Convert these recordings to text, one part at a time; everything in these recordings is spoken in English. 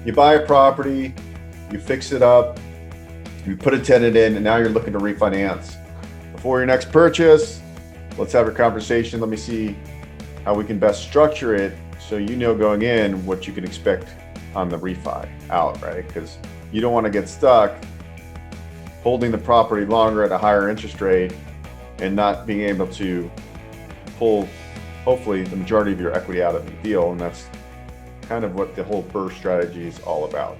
you buy a property, you fix it up, you put a tenant in, and now you're looking to refinance. Before your next purchase, let's have a conversation. Let me see how we can best structure it so you know going in what you can expect on the refi out, right? Because you don't want to get stuck holding the property longer at a higher interest rate and not being able to pull, hopefully, the majority of your equity out of the deal. And that's kind of what the whole BRRRR strategy is all about.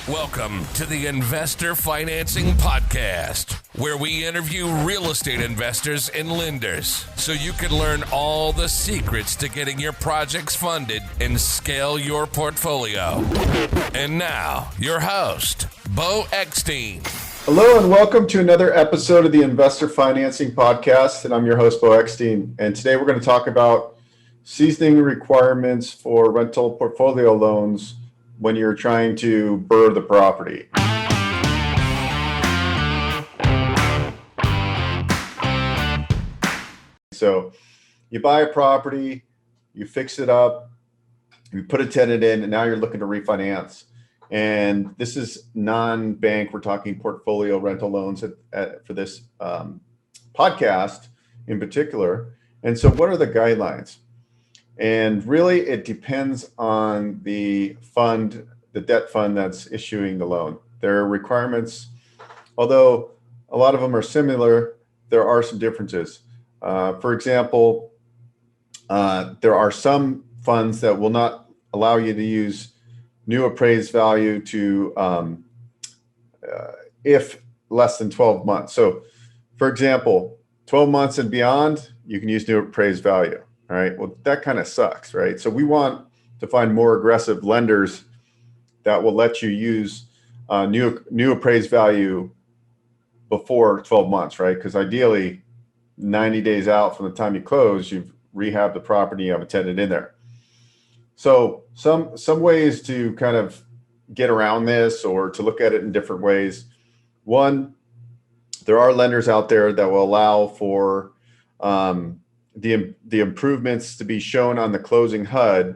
Welcome to the Investor Financing Podcast, where we interview real estate investors and lenders so you can learn all the secrets to getting your projects funded and scale your portfolio. And now, your host, Beau Eckstein. Hello and welcome to another episode of the Investor Financing Podcast, and I'm your host, Beau Eckstein. And today we're going to talk about seasoning requirements for rental portfolio loans when you're trying to BRRRR the property. So you buy a property, you fix it up, you put a tenant in, and now you're looking to refinance. And this is non-bank, we're talking portfolio rental loans for this podcast in particular. And so what are the guidelines? And really, it depends on the fund, the debt fund that's issuing the loan. There are requirements, although a lot of them are similar, there are some differences. For example, there are some funds that will not allow you to use new appraised value to if less than 12 months. So, for example, 12 months and beyond, you can use new appraised value. All right. Well, that kind of sucks, right? So we want to find more aggressive lenders that will let you use new appraised value before 12 months, right? Because ideally, 90 days out from the time you close, you've rehabbed the property, you have a tenant in there. So some ways to kind of get around this or to look at it in different ways. One, there are lenders out there that will allow for the improvements to be shown on the closing HUD.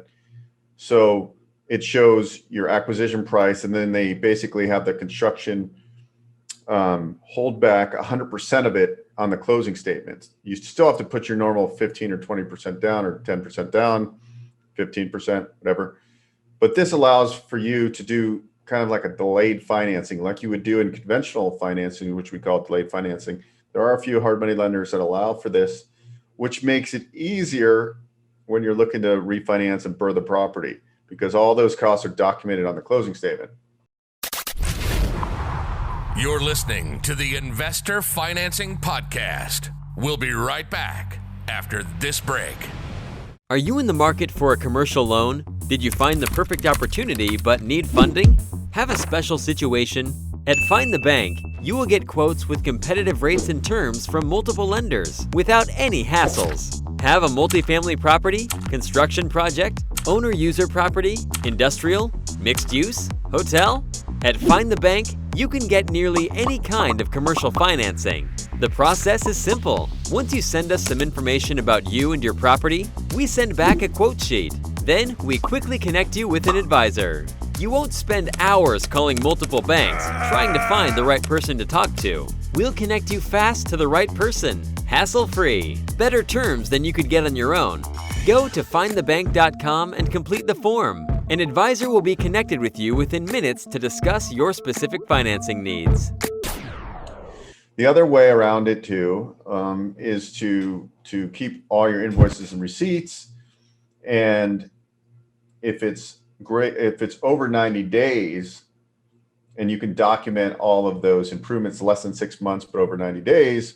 So it shows your acquisition price, and then they basically have the construction hold back 100% of it on the closing statement. You still have to put your normal 15 or 20% down or 10% down, 15%, whatever. But this allows for you to do kind of like a delayed financing, like you would do in conventional financing, which we call delayed financing. There are a few hard money lenders that allow for this, which makes it easier when you're looking to refinance and BRRRR the property, because all those costs are documented on the closing statement. You're listening to the Investor Financing Podcast. We'll be right back after this break. Are you in the market for a commercial loan? Did you find the perfect opportunity but need funding? Have a special situation? At Find the Bank, you will get quotes with competitive rates and terms from multiple lenders without any hassles. Have a multifamily property, construction project, owner-user property, industrial, mixed use, hotel? At Find the Bank, you can get nearly any kind of commercial financing. The process is simple. Once you send us some information about you and your property, we send back a quote sheet. Then we quickly connect you with an advisor. You won't spend hours calling multiple banks trying to find the right person to talk to. We'll connect you fast to the right person, hassle-free, better terms than you could get on your own. Go to findthebank.com and complete the form. An advisor will be connected with you within minutes to discuss your specific financing needs. The other way around it too is to keep all your invoices and receipts, and if it's over 90 days and you can document all of those improvements less than 6 months but over 90 days,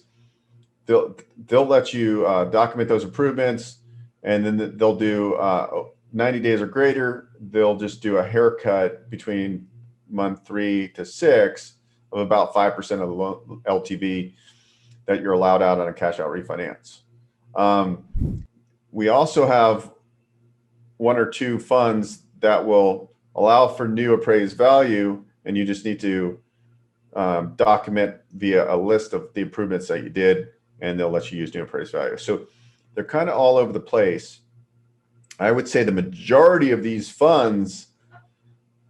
they'll let you document those improvements, and then they'll do 90 days or greater, they'll just do a haircut between month 3 to 6 of about 5% of the LTV that you're allowed out on a cash out refinance. We also have one or two funds that will allow for new appraised value, and you just need to document via a list of the improvements that you did, and they'll let you use new appraised value. So they're kind of all over the place. I would say the majority of these funds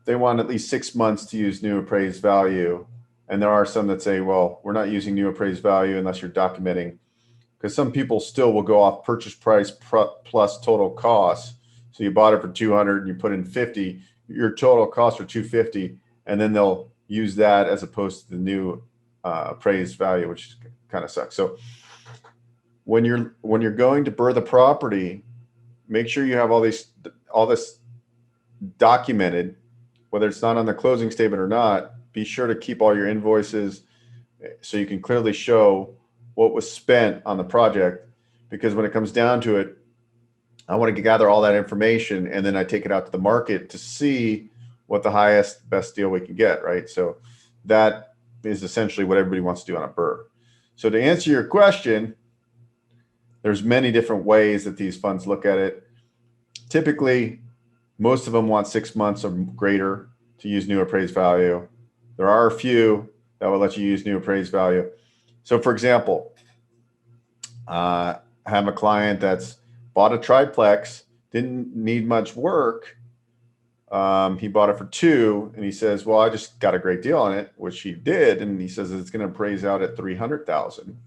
they want at least 6 months to use new appraised value. And there are some that say, well, we're not using new appraised value unless you're documenting, because some people still will go off purchase price plus total cost. So you bought it for 200 and you put in 50, your total costs are 250, and then they'll use that as opposed to the new appraised value, which kind of sucks. So when you're going to BRRRR the property, make sure you have all this documented, whether it's not on the closing statement or not. Be sure to keep all your invoices so you can clearly show what was spent on the project, because when it comes down to it, I want to gather all that information and then I take it out to the market to see what the highest, best deal we can get, right? So that is essentially what everybody wants to do on a BRRRR. So to answer your question, there's many different ways that these funds look at it. Typically, most of them want 6 months or greater to use new appraised value. There are a few that will let you use new appraised value. So for example, I have a client that's bought a triplex, didn't need much work. He bought it for 2 and he says, well, I just got a great deal on it, which he did. And he says it's going to appraise out at 300,000.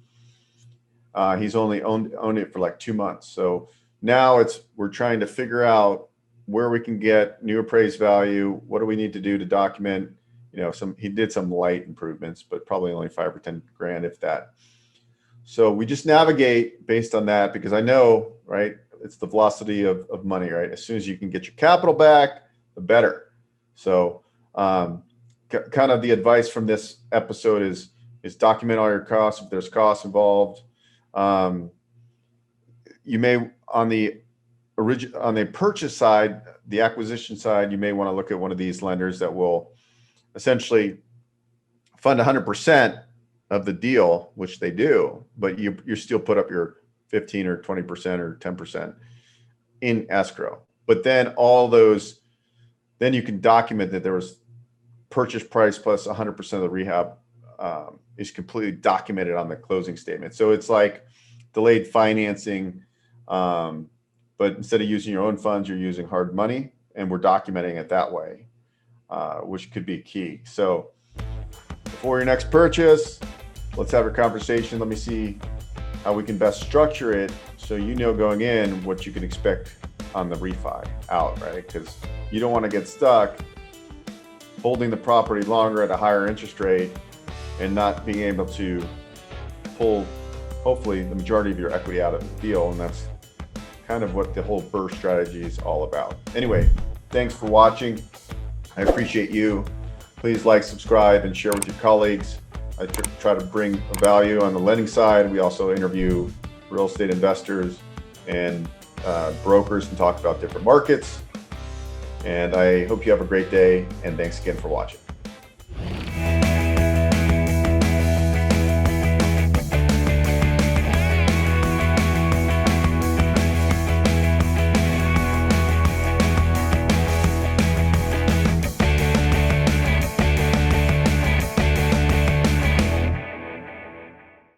He's only owned it for like 2 months. So now we're trying to figure out where we can get new appraised value. What do we need to do to document? He did some light improvements, but probably only 5 or 10 grand, if that. So we just navigate based on that, because I know, right, it's the velocity of money, right? As soon as you can get your capital back, the better. So kind of the advice from this episode is document all your costs. If there's costs involved, you may, on the purchase side, the acquisition side, you may want to look at one of these lenders that will essentially fund 100% of the deal, which they do, but you still put up your 15 or 20% or 10% in escrow. But then then you can document that there was purchase price plus 100% of the rehab is completely documented on the closing statement. So it's like delayed financing, but instead of using your own funds, you're using hard money, and we're documenting it that way, which could be key. So before your next purchase, let's have a conversation. Let me see how we can best structure it so you know going in what you can expect on the refi out, right? Because you don't want to get stuck holding the property longer at a higher interest rate and not being able to pull, hopefully, the majority of your equity out of the deal. And that's kind of what the whole BRRRR strategy is all about. Anyway, thanks for watching. I appreciate you. Please like, subscribe, and share with your colleagues. I try to bring value on the lending side. We also interview real estate investors and brokers and talk about different markets. And I hope you have a great day, and thanks again for watching.